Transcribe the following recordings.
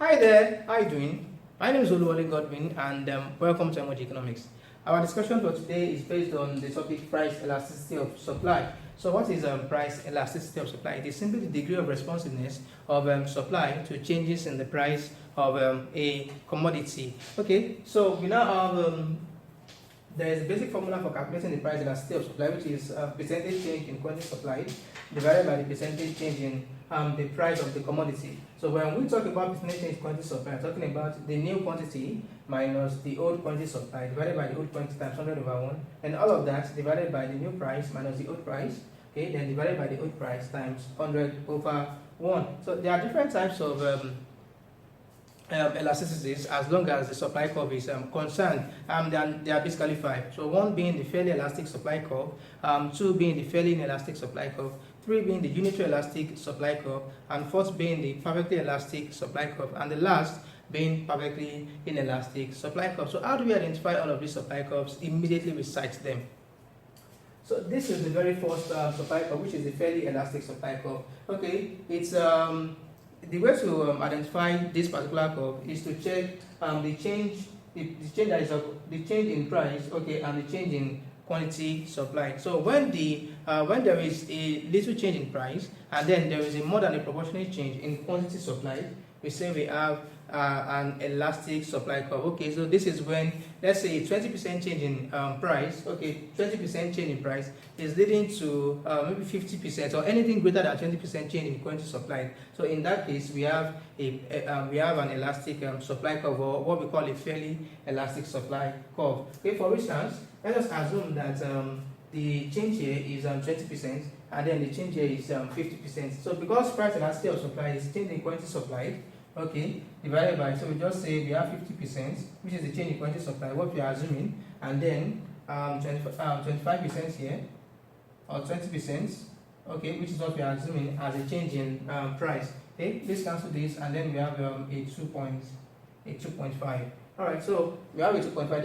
Hi there, how are you doing? My name is Oluwale Godwin and welcome to Emoji Economics. Our discussion for today is based on the topic price elasticity of supply. So what is price elasticity of supply? It is simply the degree of responsiveness of supply to changes in the price of a commodity. Okay, so we now have there is a basic formula for calculating the price elasticity of supply, which is percentage change in quantity supplied divided by the percentage change in the price of the commodity. So when we talk about percentage change in quantity supply, we're talking about the new quantity minus the old quantity supply divided by the old quantity times 100 over 1, and all of that divided by the new price minus the old price, okay, then divided by the old price times 100 over 1. So there are different types of elasticities as long as the supply curve is concerned. There are basically five. So one being the fairly elastic supply curve, two being the fairly inelastic supply curve, three being the unitary elastic supply curve, and fourth being the perfectly elastic supply curve, and the last being perfectly inelastic supply curve. So how do we identify all of these supply curves? Immediately recite them. So this is the very first supply curve, which is the fairly elastic supply curve. Okay, it's the way to identify this particular curve is to check the change, the change that is the change in price, okay, and the change in quantity supplied. So when there is a little change in price and then there is a more than a proportionate change in quantity supplied, we say we have an elastic supply curve. Okay, so this is when, let's say, 20% change in price, okay, 20% change in price is leading to maybe 50% or anything greater than 20% change in quantity supplied. So in that case, we have an elastic supply curve, or what we call a fairly elastic supply curve. Okay, for instance, let us assume that the change here is 20% and then the change here is 50%. So because price elasticity of supply is change in quantity supplied, okay, divided by, so we just say we have 50%, which is the change in quantity supply, what we are assuming, and then 25% here, or 20%, okay, which is what we are assuming as a change in price. Okay, let's cancel this, and then we have a 2.5. All right, so we have a 2.5.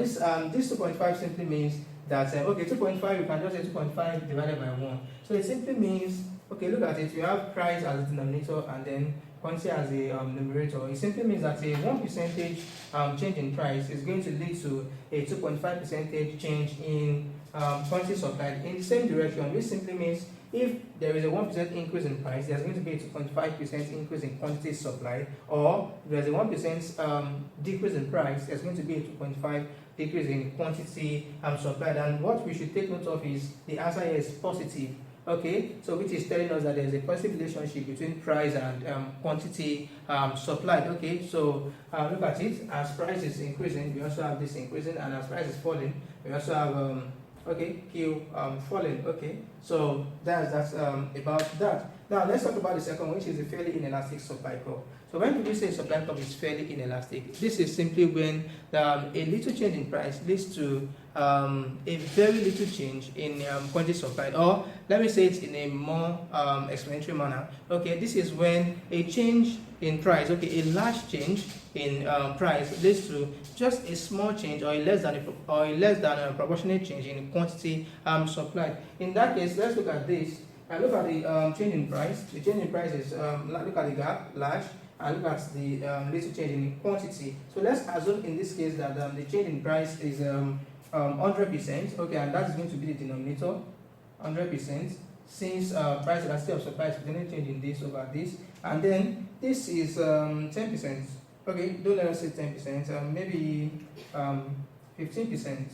This 2.5 simply means that okay, 2.5, you can just say 2.5 divided by 1. So it simply means, okay, look at it, we have price as a denominator and then quantity as a numerator. It simply means that a 1% change in price is going to lead to a 2.5% change in quantity supplied in the same direction, which simply means if there is a 1% increase in price, there's going to be a 2.5% increase in quantity supplied, or if there's a 1% decrease in price, there's going to be a 2.5 decrease in quantity supplied. And what we should take note of is the answer here is positive. Okay, so which is telling us that there is a positive relationship between price and quantity supplied. Okay, so look at it. As price is increasing, we also have this increasing, and as price is falling, we also have okay, Q falling. Okay, so that's about that. Now let's talk about the second one, which is a fairly inelastic supply curve. So when we say supply curve is fairly inelastic, this is simply when a little change in price leads to a very little change in quantity supplied, or let me say it in a more explanatory manner. Okay, this is when a change in price, okay, a large change in price leads to just a small change or a less than a proportionate change in quantity supplied. In that case, let's look at this and look at the change in price. The change in price is look at the gap, large, and look at the little change in quantity. So let's assume in this case that the change in price is 100%, okay, and that is going to be the denominator, 100%, since price elasticity of supply is going to change in this over this, and then this is 10%. Okay, don't let us say 10%, maybe 15%.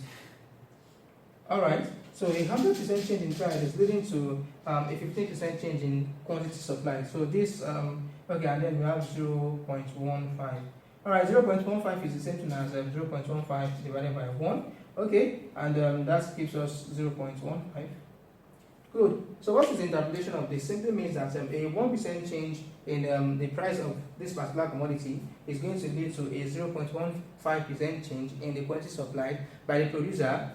All right, so a 100% change in price is leading to a 15% change in quantity supply. So this, okay, and then we have 0.15. All right, 0.15 is the same thing as 0.15 divided by 1. Okay, and that gives us 0.15. Good. So what is the interpretation of this? Simply means that a 1% change in the price of this particular commodity is going to lead to a 0.15% change in the quantity supplied by the producer.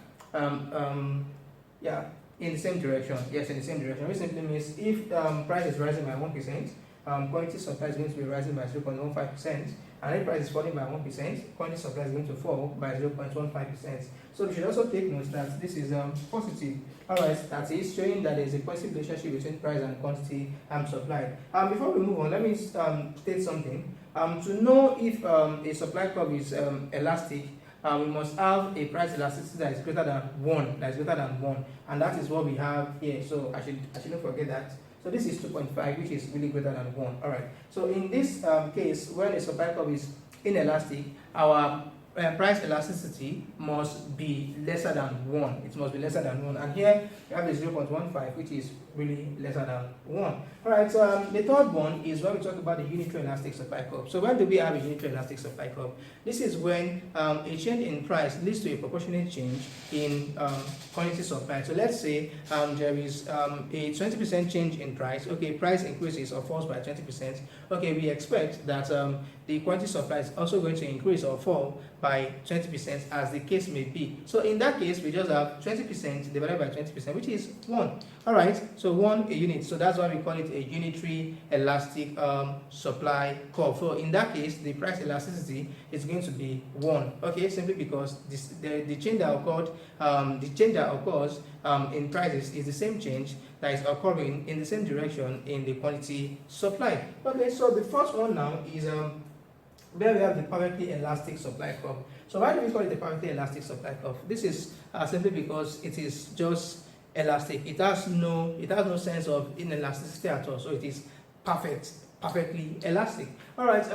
Yeah, in the same direction. Yes, in the same direction. Which simply means if price is rising by 1%, quantity supply is going to be rising by 0.15%, and if price is falling by 1%, quantity supply is going to fall by 0.15%. So we should also take note that this is positive. Alright, that is showing that there is a positive relationship between price and quantity supplied. Before we move on, let me state something. To know if a supply curve is elastic, we must have a price elasticity that is greater than 1, and that is what we have here. So I shouldn't forget that. So this is 2.5, which is really greater than 1. All right. So in this case, when a supply curve is inelastic, our price elasticity must be lesser than 1. It must be lesser than 1. And here we have a 0.15, which is really lesser than 1. Alright, so the third one is when we talk about the unitary elastic supply curve. So when do we have a unitary elastic supply curve? This is when a change in price leads to a proportionate change in quantity supply. So let's say there is a 20% change in price. Okay, price increases or falls by 20%. Okay, we expect that the quantity supply is also going to increase or fall by 20%, as the case may be. So in that case, we just have 20% divided by 20%, which is 1. Alright, so 1 a unit. So that's why we call it a unitary elastic supply curve. So in that case, the price elasticity is going to be 1. Okay, simply because the change that occurs in prices is the same change that is occurring in the same direction in the quantity supply. Okay, so the first one now is where we have the perfectly elastic supply curve. So why do we call it the perfectly elastic supply curve? This is simply because it is just elastic. It has no sense of inelasticity at all. So it is perfectly elastic. All right.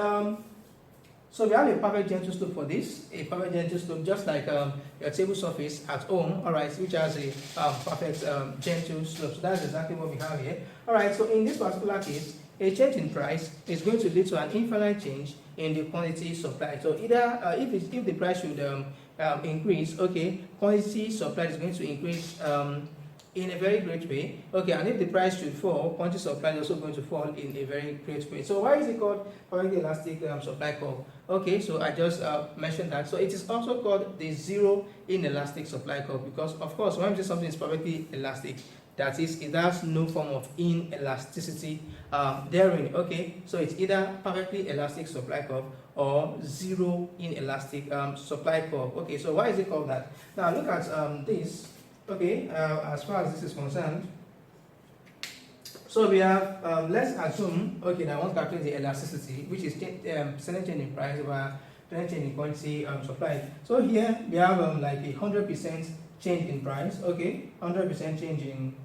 So we have a perfect gentle slope for this. A perfect gentle slope, just like your table surface at home. All right, which has a perfect gentle slope. So that's exactly what we have here. All right. So in this particular case, a change in price is going to lead to an infinite change in the quantity supply. So either if the price should increase, okay, quantity supply is going to increase in a very great way. Okay, and if the price should fall, quantity supply is also going to fall in a very great way. So why is it called perfectly elastic supply curve? Okay, so I just mentioned that. So it is also called the zero inelastic supply curve, because of course when we say something is perfectly elastic, that is, it has no form of inelasticity therein. Okay, so it's either perfectly elastic supply curve or zero inelastic supply curve. Okay, so why is it called that? Now look at this. Okay, as far as this is concerned, so we have, let's assume, okay, that I want to calculate the elasticity, which is percentage change in price over percentage change in quantity supply. So here we have like a 100% change in price, okay, 100% change in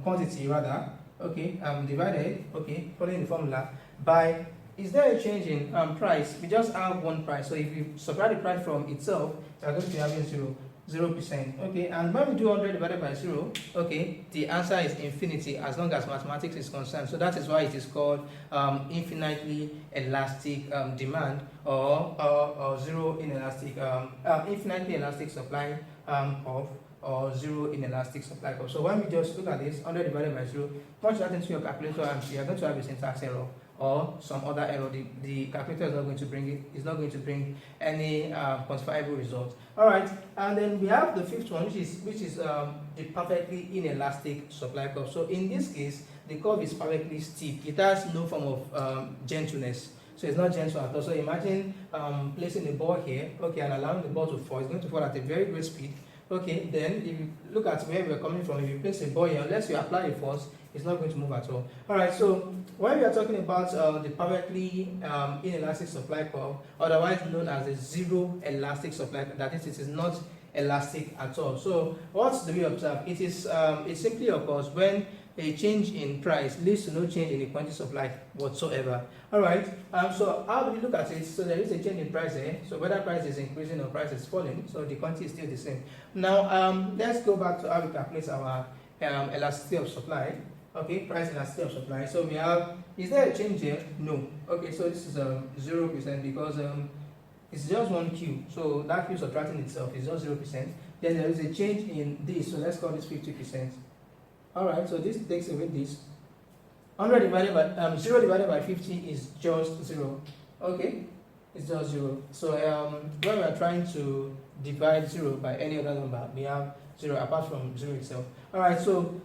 quantity rather, okay, divided, okay, following the formula, by, is there a change in price? We just have one price, so if you subtract the price from itself, we are going to be having 0%. Okay, and when we do 100 divided by 0, okay, the answer is infinity as long as mathematics is concerned. So that is why it is called infinitely elastic demand or zero inelastic, infinitely elastic supply curve, or zero inelastic supply curve. So when we just look at this, 100 divided by 0, punch that into your calculator and you are going to have a syntax error or some other error. The calculator is not going to bring it. It's not going to bring any quantifiable result. All right, and then we have the fifth one, which is the perfectly inelastic supply curve. So in this case, the curve is perfectly steep. It has no form of gentleness. So it's not gentle at all. So imagine placing a ball here, okay, and allowing the ball to fall. It's going to fall at a very great speed. Okay, then if you look at where we're coming from, if you place a ball here, unless you apply a force, it's not going to move at all. Alright, so when we are talking about the perfectly inelastic supply curve, otherwise known as the zero elastic supply, that is, it is not elastic at all. So what do we observe? It is it simply occurs when a change in price leads to no change in the quantity supply whatsoever. Alright, so how do we look at it? So there is a change in price here. So whether price is increasing or price is falling, so the quantity is still the same. Now let's go back to how we calculate our elasticity of supply. Okay, price elasticity of supply. So we have, is there a change here? No. Okay, so this is 0% because it's just one Q. So that Q subtracting itself is just 0%. Then there is a change in this. So let's call this 50%. Alright, so this takes away this. 100 divided by 0 divided by 50 is just 0. Okay, it's just 0. So when we are trying to divide 0 by any other number, we have 0 apart from 0 itself. Alright, so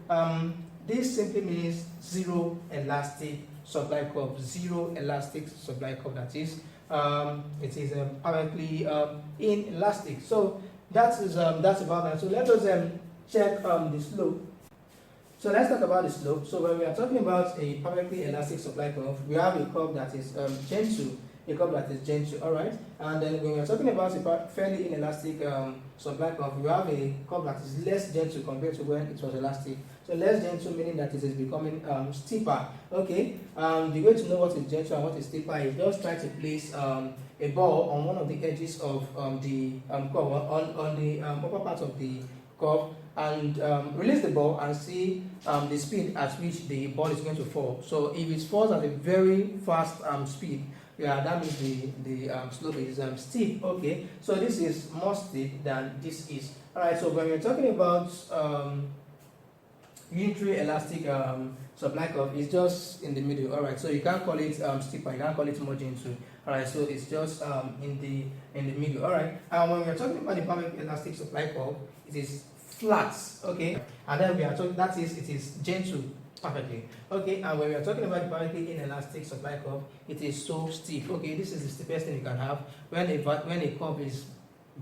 this simply means zero elastic supply curve. Zero elastic supply curve. That is, it is perfectly inelastic. So that's about that. So let us check the slope. So let's talk about the slope. So when we are talking about a perfectly elastic supply curve, we have a curve that is gentle, a curve that is gentle, all right. And then when we are talking about a fairly inelastic supply curve, we have a curve that is less gentle compared to when it was elastic. So less gentle meaning that it is becoming steeper. Okay. The way to know what is gentle and what is steeper is just try to place a ball on one of the edges of the curve, on the upper part of the curve, and release the ball and see the speed at which the ball is going to fall. So if it falls at a very fast speed, yeah, that means the slope is steep. Okay, so this is more steep than this is. All right, so when we're talking about unitary elastic supply curve, is just in the middle. All right, so you can't call it steeper, you can't call it more gentle. All right, so it's just in the middle. All right, and when we're talking about the perfect elastic supply curve, it is flat. Okay, and then we are talking, that is, it is gentle perfectly. Okay, and when we are talking about the perfectly inelastic supply curve, it is so steep. Okay, this is the steepest thing you can have when a curve is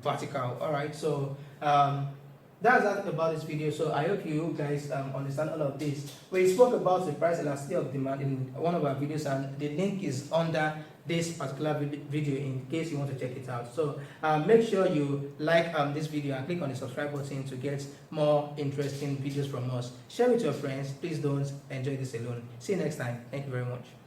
vertical. All right, so that's that about this video. So I hope you guys understand all of this. We spoke about the price elasticity of demand in one of our videos, and the link is under this particular video in case you want to check it out. So make sure you like this video and click on the subscribe button to get more interesting videos from us. Share with your friends. Please don't enjoy this alone. See you next time. Thank you very much.